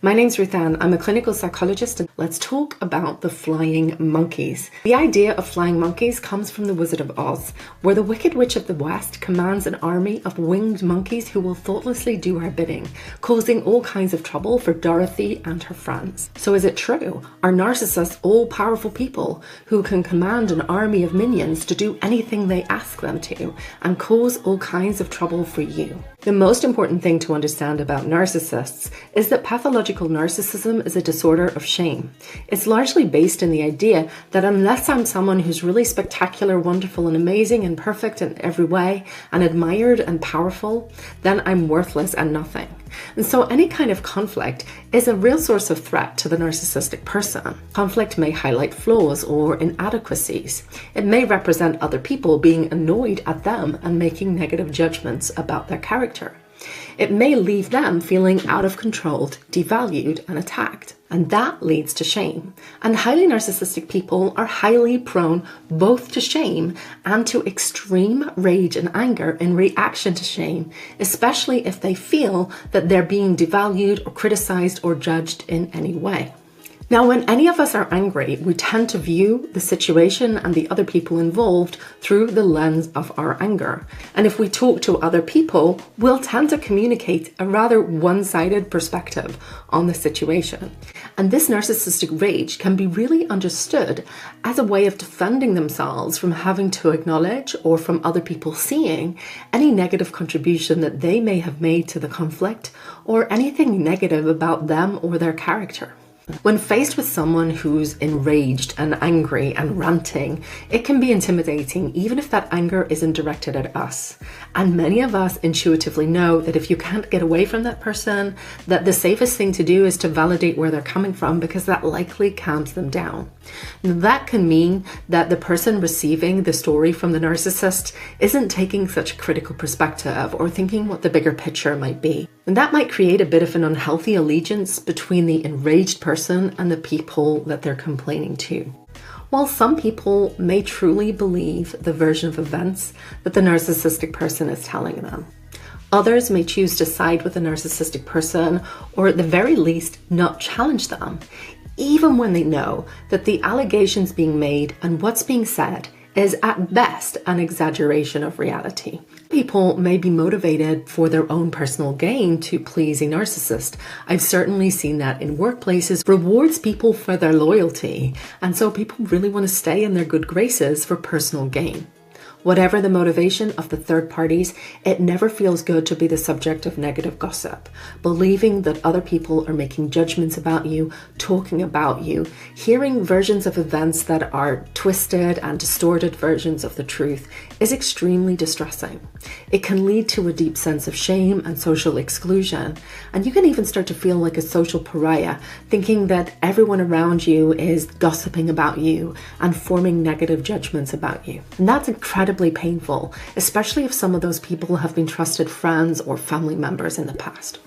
My name's Ruth Ann. I'm a clinical psychologist, and let's talk about the flying monkeys. The idea of flying monkeys comes from the Wizard of Oz, where the Wicked Witch of the West commands an army of winged monkeys who will thoughtlessly do her bidding, causing all kinds of trouble for Dorothy and her friends. So is it true? Are narcissists all-powerful people who can command an army of minions to do anything they ask them to and cause all kinds of trouble for you? The most important thing to understand about narcissists is that pathological narcissism is a disorder of shame. It's largely based in the idea that unless I'm someone who's really spectacular, wonderful, and amazing and perfect in every way, and admired and powerful, then I'm worthless and nothing. And so any kind of conflict is a real source of threat to the narcissistic person. Conflict may highlight flaws or inadequacies. It may represent other people being annoyed at them and making negative judgments about their character. It may leave them feeling out of control, devalued, and attacked. And that leads to shame. And highly narcissistic people are highly prone both to shame and to extreme rage and anger in reaction to shame, especially if they feel that they're being devalued or criticized or judged in any way. Now, when any of us are angry, we tend to view the situation and the other people involved through the lens of our anger. And if we talk to other people, we'll tend to communicate a rather one-sided perspective on the situation. And this narcissistic rage can be really understood as a way of defending themselves from having to acknowledge or from other people seeing any negative contribution that they may have made to the conflict or anything negative about them or their character. When faced with someone who's enraged and angry and ranting, it can be intimidating even if that anger isn't directed at us. And many of us intuitively know that if you can't get away from that person, that the safest thing to do is to validate where they're coming from, because that likely calms them down. Now, that can mean that the person receiving the story from the narcissist isn't taking such a critical perspective or thinking what the bigger picture might be. And that might create a bit of an unhealthy allegiance between the enraged person and the people that they're complaining to. While some people may truly believe the version of events that the narcissistic person is telling them, others may choose to side with the narcissistic person, or at the very least not challenge them, even when they know that the allegations being made and what's being said is at best an exaggeration of reality. People may be motivated for their own personal gain to please a narcissist. I've certainly seen that in workplaces. Rewards people for their loyalty, and so people really want to stay in their good graces for personal gain. Whatever the motivation of the third parties, it never feels good to be the subject of negative gossip, believing that other people are making judgments about you, talking about you, hearing versions of events that are twisted and distorted versions of the truth is extremely distressing. It can lead to a deep sense of shame and social exclusion, and you can even start to feel like a social pariah, thinking that everyone around you is gossiping about you and forming negative judgments about you. And that's incredibly painful, especially if some of those people have been trusted friends or family members in the past.